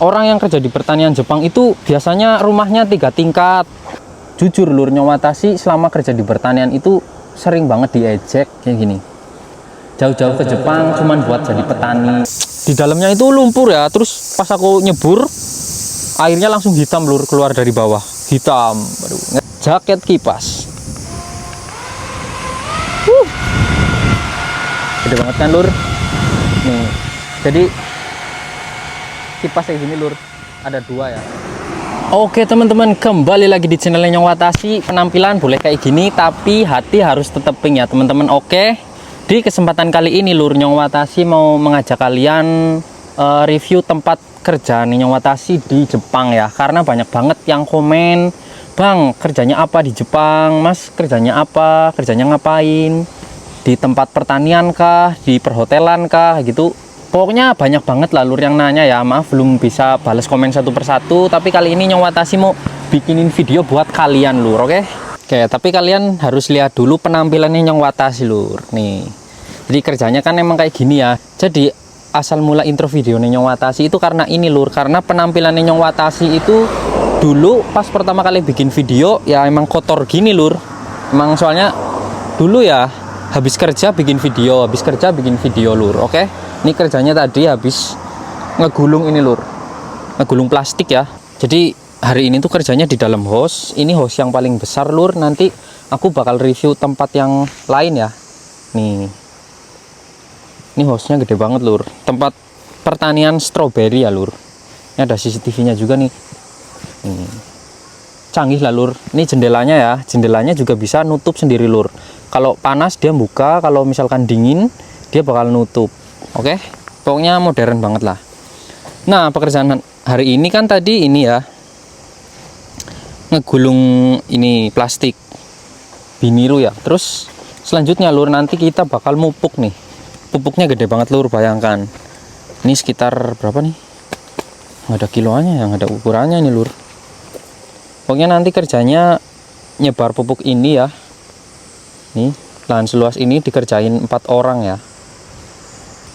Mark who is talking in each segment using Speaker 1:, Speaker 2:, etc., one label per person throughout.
Speaker 1: orang yang kerja di pertanian Jepang itu biasanya rumahnya 3 tingkat. Jujur lur, Nyawatasi selama kerja di pertanian itu sering banget diejek kayak gini. Jauh-jauh ke Jepang cuman buat jadi petani. Di dalamnya itu lumpur ya, terus pas aku nyebur airnya langsung hitam lur, keluar dari bawah. Hitam. Aduh. Jaket kipas. Gede banget kan lur. Nih. Jadi kipas kayak gini lur, ada 2 ya. Oke teman-teman, kembali lagi di channelnya Nyawatasi. Penampilan boleh kayak gini, tapi hati harus tetep pink ya teman-teman. Oke, di kesempatan kali ini lur, Nyawatasi mau mengajak kalian review tempat kerja nih Nyawatasi di Jepang ya. Karena banyak banget yang komen, bang kerjanya apa di Jepang, mas kerjanya apa, kerjanya ngapain, di tempat pertanian kah, di perhotelan kah gitu. Pokoknya banyak banget lah lur yang nanya ya. Maaf belum bisa balas komen satu persatu, tapi kali ini Nyawatasi mau bikinin video buat kalian lur. Oke, tapi kalian harus lihat dulu penampilannya Nyawatasi lur. Nih, jadi kerjanya kan emang kayak gini ya. Jadi asal mula intro video Nyawatasi itu karena ini lur, karena penampilannya Nyawatasi itu dulu pas pertama kali bikin video ya emang kotor gini lur. Emang soalnya dulu ya habis kerja bikin video, habis kerja bikin video lur. Ini kerjanya tadi habis ngegulung ini lur, ngegulung plastik ya. Jadi hari ini tuh kerjanya di dalam hose. Ini hose yang paling besar lur. Nanti aku bakal review tempat yang lain ya. Nih, ini hose-nya gede banget lur. Tempat pertanian stroberi ya lur. Ini ada CCTV-nya juga nih. Canggih lah lur. Ini jendelanya ya, jendelanya juga bisa nutup sendiri lur. Kalau panas dia buka, kalau misalkan dingin dia bakal nutup. Pokoknya modern banget lah. Nah, pekerjaan hari ini kan tadi ini ya, ngegulung ini plastik biniru ya. Terus selanjutnya lur, nanti kita bakal mupuk nih. Pupuknya gede banget lur, bayangkan. Ini sekitar berapa nih? Nggak ada kiloannya ya, nggak ada ukurannya nih lur. Pokoknya nanti kerjanya nyebar pupuk ini ya. Nih, lahan seluas ini dikerjain 4 orang ya.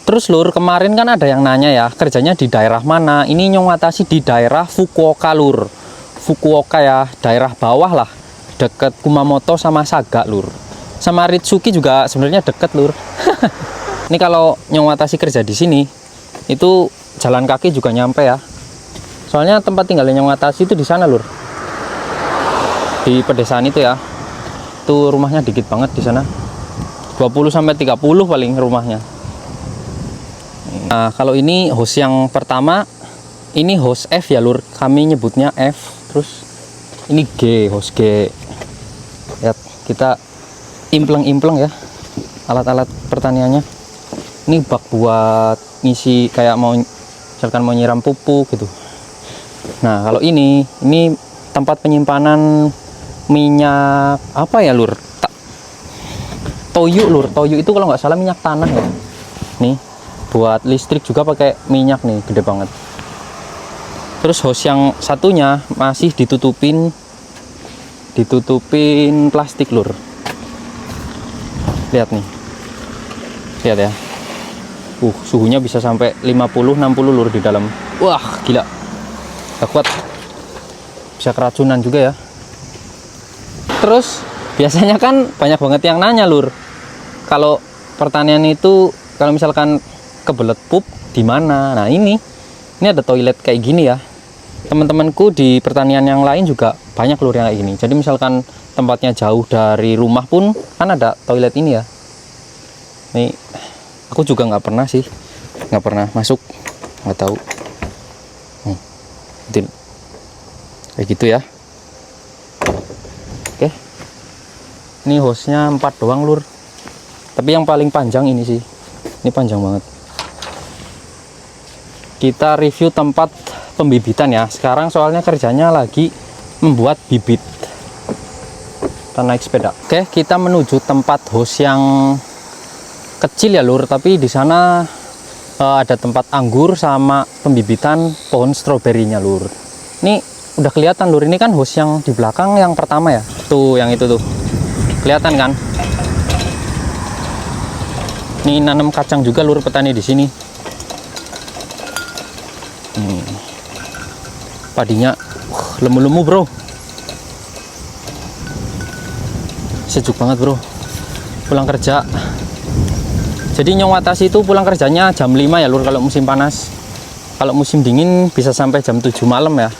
Speaker 1: Terus lur, kemarin kan ada yang nanya ya, kerjanya di daerah mana? Ini Nyawatasi di daerah Fukuoka lur. Fukuoka ya, daerah bawah lah, deket Kumamoto sama Saga lur. Sama Ritsuki juga sebenarnya deket lur. Ini kalau Nyawatasi kerja di sini, itu jalan kaki juga nyampe ya. Soalnya tempat tinggalnya Nyawatasi itu di sana lur. Di pedesaan itu ya. Tuh rumahnya dikit banget di sana. 20 sampai 30 paling rumahnya. Nah, kalau ini hose yang pertama, ini hose F ya lur, kami nyebutnya F. Terus ini G, hose G. Lihat, kita impleng-impleng ya alat-alat pertaniannya. Ini bak buat ngisi kayak mau misalkan mau nyiram pupuk gitu. Nah, kalau ini tempat penyimpanan minyak apa ya lur? Toyu lur. Toyu itu kalau nggak salah minyak tanah ya. Nih, buat listrik juga pakai minyak nih, gede banget. Terus hose yang satunya masih ditutupin plastik lur. Lihat nih, lihat ya. Suhunya bisa sampai 50-60 lur di dalam. Wah, gila, gak kuat, bisa keracunan juga ya. Terus biasanya kan banyak banget yang nanya lur, kalau pertanian itu kalau misalkan kebelet pup di mana? Nah, ini ada toilet kayak gini ya. Teman-temanku di pertanian yang lain juga banyak lur yang kayak gini. Jadi misalkan tempatnya jauh dari rumah pun kan ada toilet ini ya. Nih, aku juga nggak pernah sih, nggak pernah masuk, nggak tahu. Kayak gitu ya. Oke, ini hose-nya 4 doang lur. Tapi yang paling panjang ini sih, ini panjang banget. Kita review tempat pembibitan ya. Sekarang soalnya kerjanya lagi membuat bibit. Kita naik sepeda. Oke, kita menuju tempat hose yang kecil ya lur. Tapi di sana ada tempat anggur sama pembibitan pohon stroberinya lur. Ini udah kelihatan lur. Ini kan hose yang di belakang yang pertama ya. Tuh, yang itu tuh. Kelihatan kan? Ini nanam kacang juga lur petani di sini. Padinya lemu-lemu bro, sejuk banget bro. Pulang kerja, jadi Nyong Watasi itu pulang kerjanya jam 5 ya lur kalau musim panas. Kalau musim dingin bisa sampai jam 7 malam ya.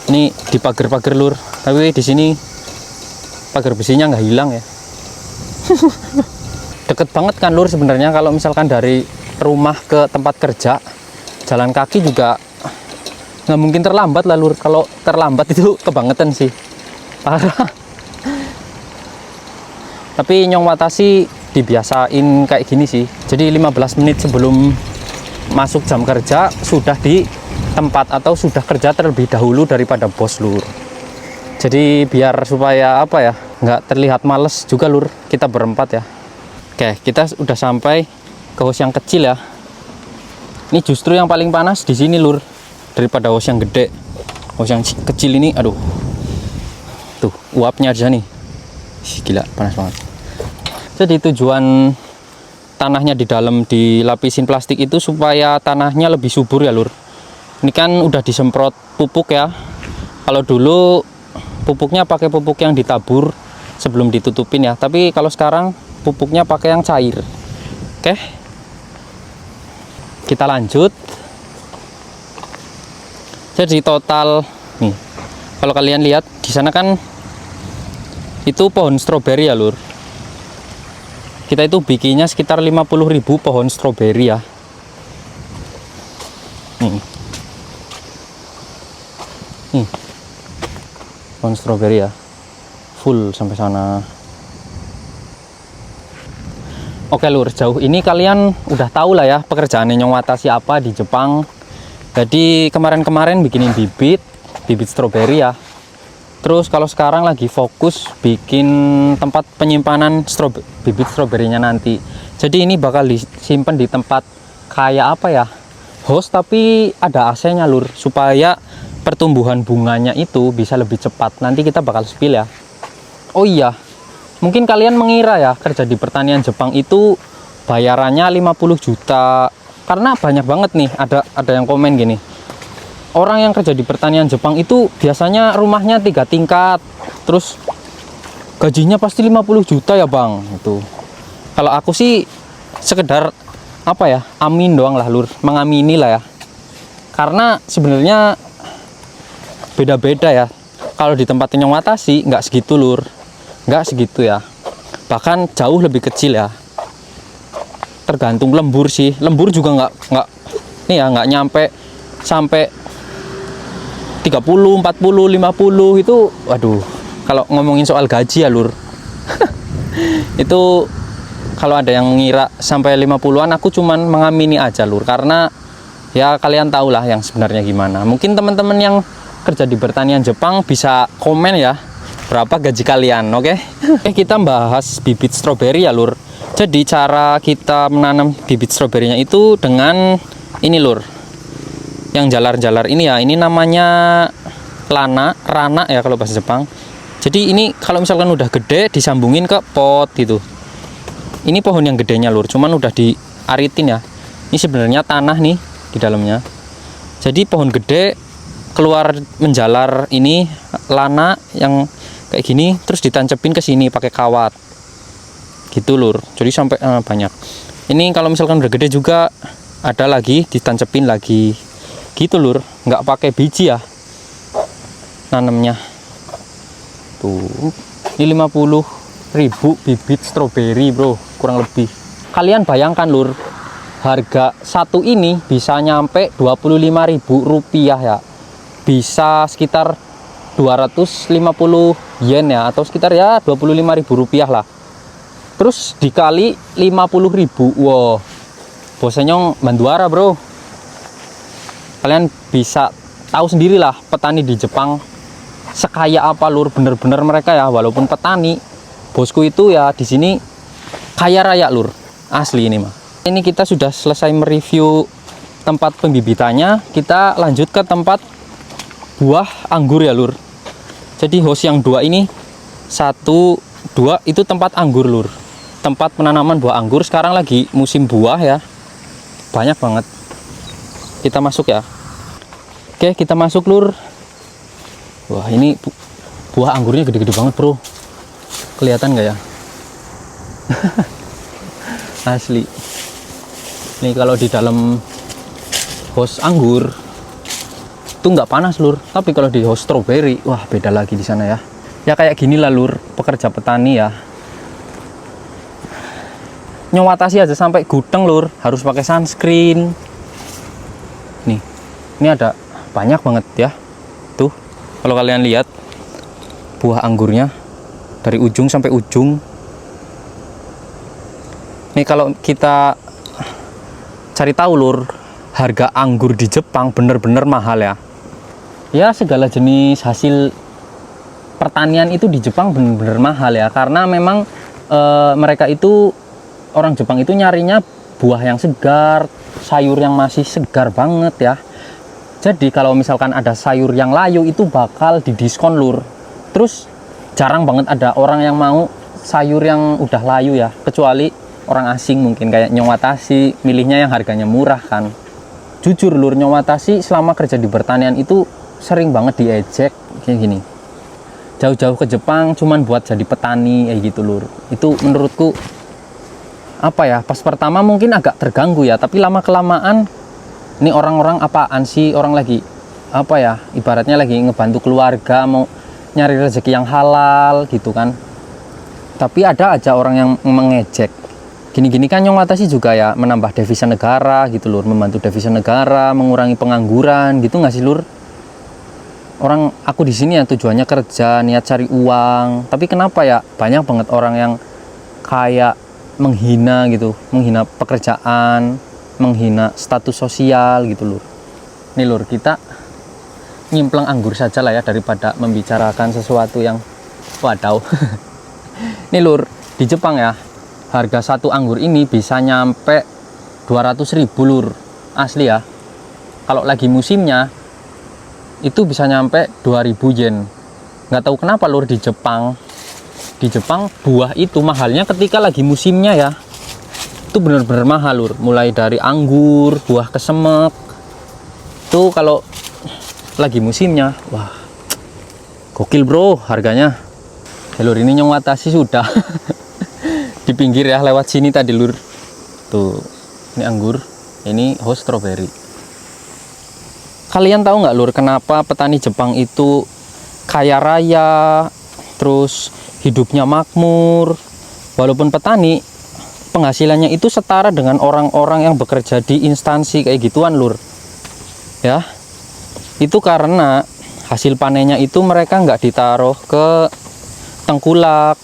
Speaker 1: Ini di pagar-pagar lur, tapi di sini pagar besinya nggak hilang ya. Deket banget kan lur sebenarnya kalau misalkan dari rumah ke tempat kerja jalan kaki juga nggak mungkin terlambat lah lur. Kalau terlambat itu kebangetan sih, parah. Tapi Nyong Watasi dibiasain kayak gini sih, jadi 15 menit sebelum masuk jam kerja sudah di tempat atau sudah kerja terlebih dahulu daripada bos lur. Jadi biar supaya apa ya, nggak terlihat males juga lur, kita berempat ya. Oke, kita udah sampai ke hos yang kecil ya. Ini justru yang paling panas di sini lur, daripada hos yang gede. Hos yang kecil ini, aduh, tuh uapnya aja nih, gila panas banget. Jadi tujuan tanahnya di dalam dilapisin plastik itu supaya tanahnya lebih subur ya lur. Ini kan udah disemprot pupuk ya. Kalau dulu pupuknya pakai pupuk yang ditabur sebelum ditutupin ya, tapi kalau sekarang pupuknya pakai yang cair. Oke, kita lanjut. Jadi total nih, kalau kalian lihat di sana kan itu pohon stroberi ya lur. Kita itu bikinnya sekitar 50.000 pohon stroberi ya. Pohon stroberi ya, full sampai sana. Oke lur, jauh ini kalian udah tahu lah ya pekerjaan Nyong Watasi apa di Jepang. Jadi kemarin-kemarin bikinin bibit stroberi ya. Terus kalau sekarang lagi fokus bikin tempat penyimpanan bibit stroberinya nanti. Jadi ini bakal disimpan di tempat kayak apa ya, hos tapi ada AC-nya lur, supaya pertumbuhan bunganya itu bisa lebih cepat. Nanti kita bakal spill ya. Oh iya, mungkin kalian mengira ya kerja di pertanian Jepang itu bayarannya 50 juta. Karena banyak banget nih, ada yang komen gini, orang yang kerja di pertanian Jepang itu biasanya rumahnya 3 tingkat, terus gajinya pasti 50 juta ya bang. Itu kalau aku sih sekedar apa ya, amin doang lah lur, mengamini lah ya. Karena sebenarnya beda-beda ya. Kalau di tempat Nyong Watasi nggak segitu lur, nggak segitu ya, bahkan jauh lebih kecil ya. Tergantung lembur sih, lembur juga nggak nih ya, nggak nyampe sampai 30, 40, 50 itu. Waduh, kalau ngomongin soal gaji ya lur, itu kalau ada yang ngira sampai 50-an, aku cuman mengamini aja lur, karena ya kalian tahu lah yang sebenarnya gimana. Mungkin teman-teman yang kerja di pertanian Jepang bisa komen ya berapa gaji kalian. Oke? Kita bahas bibit stroberi ya lur. Jadi cara kita menanam bibit stroberinya itu dengan ini lur, yang jalar-jalar ini ya, ini namanya rana ya kalau bahasa Jepang. Jadi ini kalau misalkan udah gede disambungin ke pot gitu. Ini pohon yang gedenya lur, cuman udah diaritin ya. Ini sebenarnya tanah nih di dalamnya. Jadi pohon gede keluar menjalar ini lana yang kayak gini, terus ditancepin ke sini pakai kawat gitu lur. Jadi sampai banyak. Ini kalau misalkan udah gede juga ada lagi ditancepin lagi gitu lur, nggak pakai biji ya nanamnya. Tuh, ini 50.000 bibit stroberi bro, kurang lebih. Kalian bayangkan lur, harga satu ini bisa nyampe 25.000 rupiah ya, bisa sekitar 250 yen ya, atau sekitar ya 25.000 rupiah lah. Terus dikali 50.000, wow, bosnya banduara bro. Kalian bisa tahu sendirilah petani di Jepang sekaya apa lur, bener-bener mereka ya, walaupun petani, bosku itu ya di sini kaya raya lur, asli ini mah. Ini kita sudah selesai mereview tempat pembibitannya, kita lanjut ke tempat buah anggur ya lur. Jadi hos yang 2 ini, 1, 2 itu tempat anggur lur, tempat penanaman buah anggur. Sekarang lagi musim buah ya. banyak banget. Kita masuk ya. Oke, kita masuk lur. Wah, ini buah anggurnya gede-gede banget bro. Kelihatan nggak ya? Asli. Nih kalau di dalam hos anggur itu nggak panas lur, tapi kalau di hos stroberi, wah beda lagi di sana ya. Ya kayak gini lah lur, pekerja petani ya. Nyewatasi aja sampai gudang lur, harus pakai sunscreen. Nih, ini ada banyak banget ya. Tuh, kalau kalian lihat buah anggurnya dari ujung sampai ujung. Nih kalau kita cari tahu lur, harga anggur di Jepang bener-bener mahal ya. Ya segala jenis hasil pertanian itu di Jepang bener-bener mahal ya, karena memang mereka itu, orang Jepang itu nyarinya buah yang segar, sayur yang masih segar banget ya. Jadi kalau misalkan ada sayur yang layu itu bakal didiskon lur. Terus jarang banget ada orang yang mau sayur yang udah layu ya, kecuali orang asing mungkin kayak Nyowatashi, milihnya yang harganya murah kan. Jujur lur, Nyowatashi selama kerja di pertanian itu sering banget diejek kayak gini. Jauh-jauh ke Jepang cuman buat jadi petani kayak gitu lur. Itu menurutku apa ya, pas pertama mungkin agak terganggu ya, tapi lama kelamaan ini orang-orang apaan sih, orang lagi apa ya, ibaratnya lagi ngebantu keluarga, mau nyari rezeki yang halal gitu kan. Tapi ada aja orang yang mengejek. Gini-gini kan Nyowatashi juga ya menambah devisa negara gitu lur, membantu devisa negara, mengurangi pengangguran gitu nggak sih lur? Orang aku di sini ya tujuannya kerja, niat cari uang, tapi kenapa ya banyak banget orang yang kayak menghina gitu, menghina pekerjaan, menghina status sosial gitu lur. Nih lur, kita nyimpleng anggur saja lah ya, daripada membicarakan sesuatu yang wadaw. Nih lur, di Jepang ya harga satu anggur ini bisa nyampe 200.000 lur, asli ya. Kalau lagi musimnya itu bisa nyampe 2000 yen. Nggak tahu kenapa lur, di Jepang buah itu mahalnya ketika lagi musimnya ya. Itu bener-bener mahal lur, mulai dari anggur, buah kesemek tuh kalau lagi musimnya, wah gokil bro harganya ya lur. Ini Nyowatashi sudah di pinggir ya, lewat sini tadi lur. Tuh, ini anggur, ini hos stroberi. Kalian tahu nggak lur, kenapa petani Jepang itu kaya raya, terus hidupnya makmur? Walaupun petani, penghasilannya itu setara dengan orang-orang yang bekerja di instansi kayak gituan lur ya. Itu karena hasil panennya itu mereka nggak ditaruh ke tengkulak,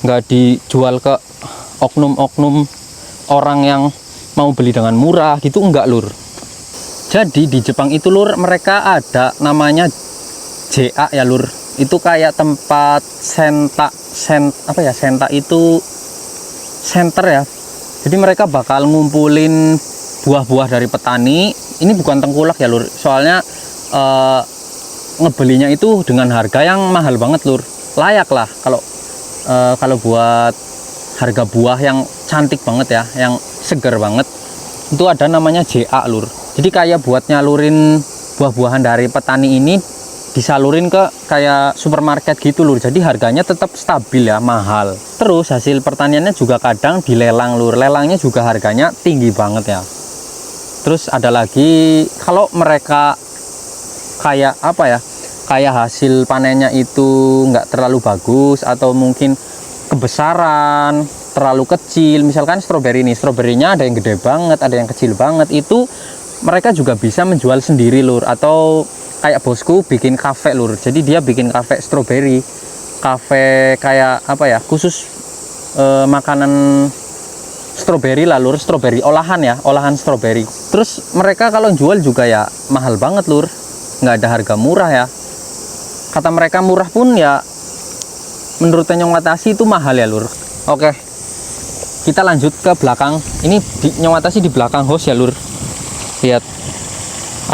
Speaker 1: nggak dijual ke oknum-oknum orang yang mau beli dengan murah gitu, enggak lur. Jadi di Jepang itu lur, mereka ada namanya JA ya lur. Itu kayak tempat senta itu center ya. Jadi mereka bakal ngumpulin buah-buah dari petani. Ini bukan tengkulak ya lur, soalnya ngebelinya itu dengan harga yang mahal banget lur. Layak lah kalau buat harga buah yang cantik banget ya, yang segar banget, itu ada namanya JA lur. Jadi kayak buat nyalurin buah-buahan dari petani ini disalurin ke kayak supermarket gitu lur. Jadi harganya tetap stabil ya, mahal. Terus hasil pertaniannya juga kadang dilelang lur. Lelangnya juga harganya tinggi banget ya. Terus ada lagi, kalau mereka kayak apa ya, kayak hasil panennya itu nggak terlalu bagus, atau mungkin kebesaran terlalu kecil, misalkan stroberi nih, stroberinya ada yang gede banget, ada yang kecil banget, itu mereka juga bisa menjual sendiri lur. Atau kayak bosku bikin kafe lur, jadi dia bikin kafe stroberi, kafe kayak apa ya, khusus makanan stroberi lah lur, stroberi olahan ya, olahan stroberi. Terus mereka kalau jual juga ya mahal banget lur, nggak ada harga murah ya. Kata mereka murah pun ya menurut Nyowatashi itu mahal ya lur. Oke, kita lanjut ke belakang. Ini di Nyowatashi di belakang hos ya lur. Lihat,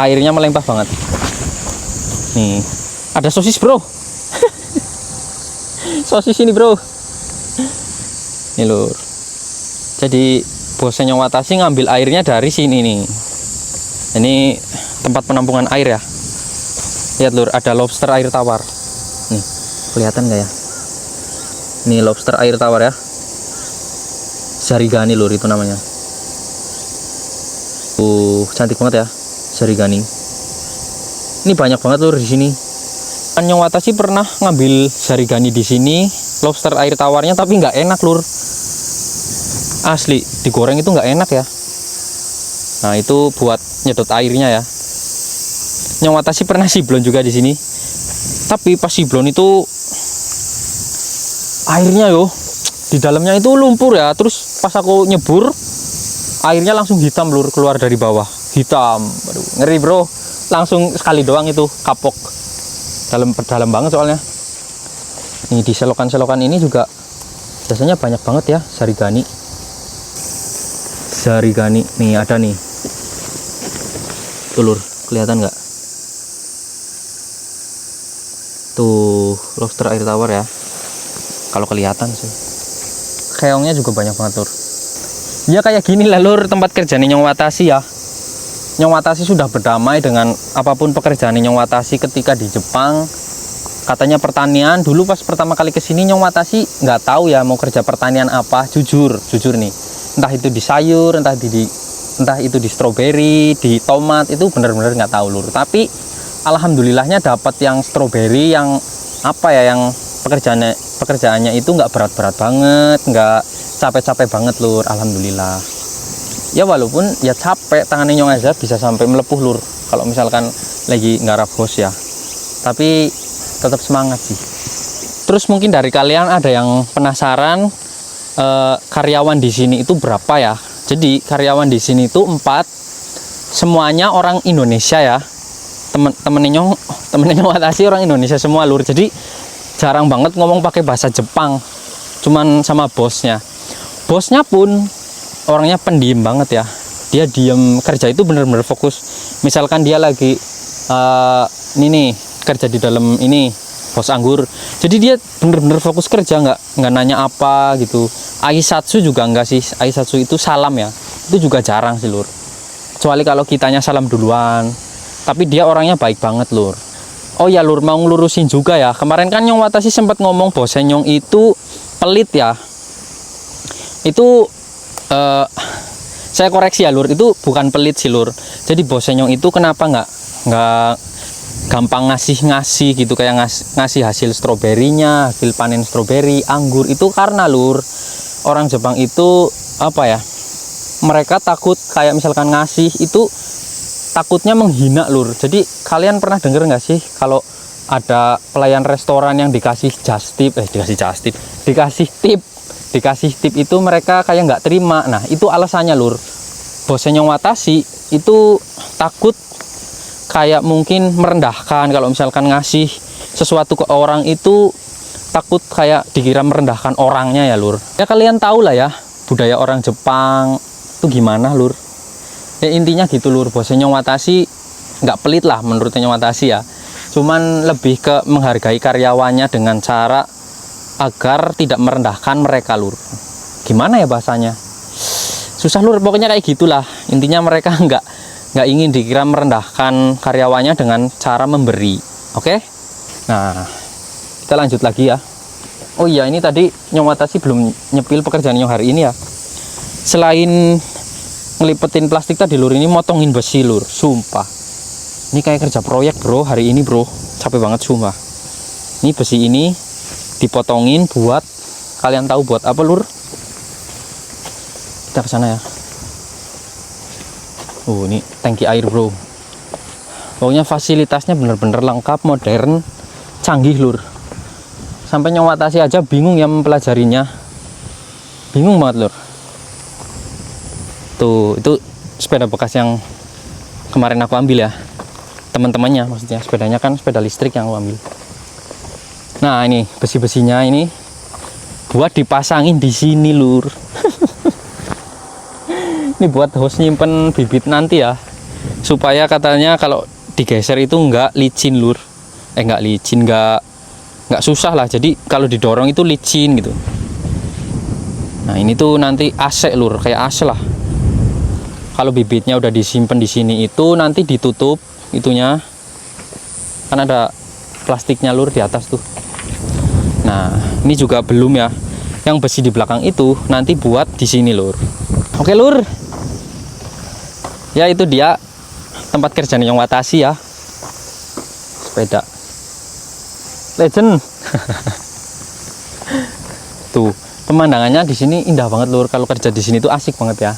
Speaker 1: airnya melimpah banget. Nih, ada sosis bro. Sosis ini bro. Nih lur. Jadi bosnya Nyong Watashi ngambil airnya dari sini nih. Ini tempat penampungan air ya. Lihat lur, ada lobster air tawar. Nih, kelihatan nggak ya? Ini lobster air tawar ya. Zarigani lur itu namanya. Cantik banget ya, zarigani. Ini banyak banget lur di sini. Nyong Watashi pernah ngambil zarigani di sini, lobster air tawarnya, tapi nggak enak lur. Asli, digoreng itu nggak enak ya. Nah itu buat nyedot airnya ya. Nyong Watashi pernah siblon juga di sini. Tapi pas siblon itu airnya yo di dalamnya itu lumpur ya. Terus pas aku nyebur, airnya langsung hitam lur, keluar dari bawah. Hitam. Aduh, ngeri bro. Langsung sekali doang itu kapok. Dalam banget soalnya. Nih di selokan-selokan ini juga biasanya banyak banget ya zarigani. Zarigani nih ada nih. Tuh lur, kelihatan nggak? Tuh lobster air tawar ya. Kalau kelihatan sih. Keongnya juga banyak banget lur. Ya kayak gini lah lur tempat kerjanya Nyong Watashi ya. Nyong Watashi sudah berdamai dengan apapun pekerjaan Nyong Watashi ketika di Jepang. Katanya pertanian. Dulu pas pertama kali kesini Nyong Watashi nggak tahu ya mau kerja pertanian apa. Jujur nih. Entah itu di sayur, entah itu di stroberi, di tomat, itu bener-bener nggak tahu lur. Tapi alhamdulillahnya dapat yang stroberi yang apa ya, yang pekerjaannya itu nggak berat-berat banget, nggak capek-capek banget lur. Alhamdulillah. Ya walaupun ya capek, tangannya Nyong aja bisa sampai melepuh lur kalau misalkan lagi nggarap hos ya. Tapi tetap semangat sih. Terus mungkin dari kalian ada yang penasaran karyawan di sini itu berapa ya? Jadi karyawan di sini itu 4, semuanya orang Indonesia ya. Temennya Nyong Watashi orang Indonesia semua lur. Jadi jarang banget ngomong pakai bahasa Jepang. Cuman sama bosnya. Bosnya pun orangnya pendiam banget ya. Dia diem, kerja itu bener-bener fokus. Misalkan dia lagi ini nih kerja di dalam ini pos anggur, jadi dia bener-bener fokus kerja, nggak nanya apa gitu. Aisatsu juga enggak sih. Aisatsu itu salam ya, itu juga jarang sih lur, kecuali kalau kitanya salam duluan. Tapi dia orangnya baik banget lur. Oh ya lur, mau ngelurusin juga ya, kemarin kan Nyong Watashi sempat ngomong bosnya Nyong itu pelit ya. Itu saya koreksi ya lur, itu bukan pelit sih lur. Jadi bosnya Nyong itu kenapa nggak gampang ngasih gitu, kayak ngasih hasil stroberinya, hasil panen stroberi, anggur, itu karena lur orang Jepang itu apa ya, mereka takut kayak misalkan ngasih itu takutnya menghina lur. Jadi kalian pernah denger nggak sih kalau ada pelayan restoran yang dikasih dikasih tip itu mereka kayak nggak terima. Nah itu alasannya lur. Bosnya Nyong Watashi itu takut kayak mungkin merendahkan. Kalau misalkan ngasih sesuatu ke orang itu takut kayak dikira merendahkan orangnya ya lur. Ya kalian tahu lah ya budaya orang Jepang itu gimana lur. Ya intinya gitu lur. Bosnya Nyong Watashi nggak pelit lah menurut Nyong Watashi ya. Cuman lebih ke menghargai karyawannya dengan cara agar tidak merendahkan mereka lur. Gimana ya bahasanya, susah lur, pokoknya kayak gitulah. Intinya mereka nggak ingin dikira merendahkan karyawannya dengan cara memberi. Oke? Nah kita lanjut lagi ya. Oh iya, ini tadi Nyong Watashi belum nyepil pekerjaan Nyong hari ini ya. Selain ngelipetin plastik tadi lur, ini motongin besi lur. Sumpah ini kayak kerja proyek bro hari ini bro, capek banget sumpah. Ini besi ini dipotongin buat, kalian tahu buat apa lur? Kita ke sana ya. Oh ini tangki air bro. Pokoknya fasilitasnya bener-bener lengkap, modern, canggih lur. Sampai Nyong Watashi aja bingung ya mempelajarinya. Bingung banget lur. Tuh itu sepeda bekas yang kemarin aku ambil ya. Teman-temannya maksudnya, sepedanya kan sepeda listrik yang aku ambil. Nah ini besi-besinya ini buat dipasangin di sini lur. Ini buat hos nyimpen bibit nanti ya, supaya katanya kalau digeser itu nggak licin lur. Nggak licin, nggak susah lah. Jadi kalau didorong itu licin gitu. Nah ini tuh nanti AC lur, kayak AC lah. Kalau bibitnya udah disimpan di sini itu nanti ditutup itunya, kan ada plastiknya lur di atas tuh. Nah ini juga belum ya, yang besi di belakang itu nanti buat di sini lur. Oke lur, ya itu dia tempat kerjanya yang Watashi ya, sepeda legend. Tuh pemandangannya di sini indah banget lur, kalau kerja di sini tuh asik banget ya.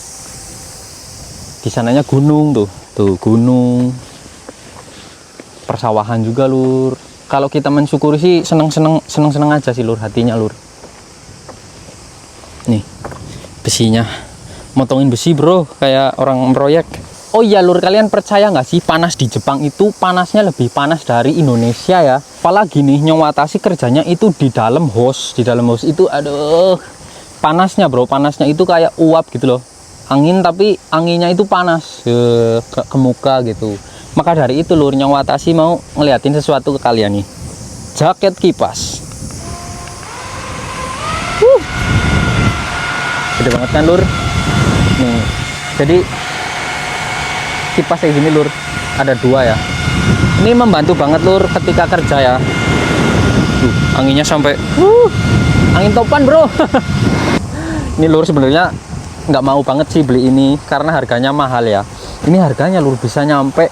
Speaker 1: Di sananya gunung tuh gunung, persawahan juga lur. Kalau kita mensyukuri sih seneng aja sih lur, hatinya lur. Nih besinya, motongin besi bro kayak orang proyek. Oh iya lur, kalian percaya nggak sih panas di Jepang itu panasnya lebih panas dari Indonesia ya. Apalagi nih Nyong Watashi kerjanya itu di dalam hos itu, aduh panasnya bro, panasnya itu kayak uap gitu loh, angin tapi anginnya itu panas ke muka gitu. Maka dari itu lur, Nyong Watashi mau ngeliatin sesuatu ke kalian nih, jaket kipas. Gede banget kan lur nih. Jadi kipas kayak gini lur, ada dua ya. Ini membantu banget lur ketika kerja ya. Anginnya sampai angin topan bro. Ini lur sebenarnya nggak mau banget sih beli ini karena harganya mahal ya. Ini harganya lur bisa nyampe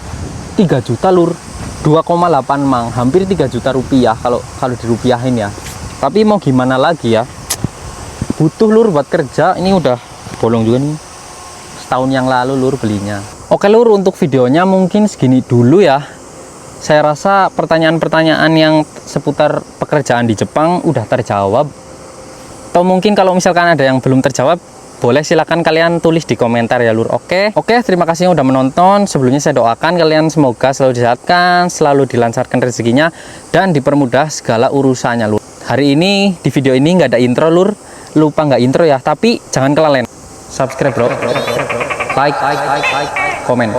Speaker 1: 3 juta lur, 2,8 mang, hampir 3 juta rupiah kalau dirupiahin ya. Tapi mau gimana lagi ya, butuh lur buat kerja. Ini udah bolong juga nih, setahun yang lalu lur belinya. Oke lur, untuk videonya mungkin segini dulu ya. Saya rasa pertanyaan-pertanyaan yang seputar pekerjaan di Jepang udah terjawab. Atau mungkin kalau misalkan ada yang belum terjawab, boleh silakan kalian tulis di komentar ya lur. Oke, terima kasih yang udah menonton. Sebelumnya saya doakan kalian semoga selalu disehatkan, selalu dilancarkan rezekinya, dan dipermudah segala urusannya lur. Hari ini di video ini nggak ada intro lur, lupa nggak intro ya, tapi jangan kelalen. Subscribe bro, like, komen.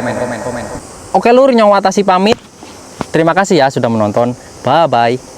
Speaker 1: Oke lur, Nyong Watashi pamit. Terima kasih ya sudah menonton. Bye bye.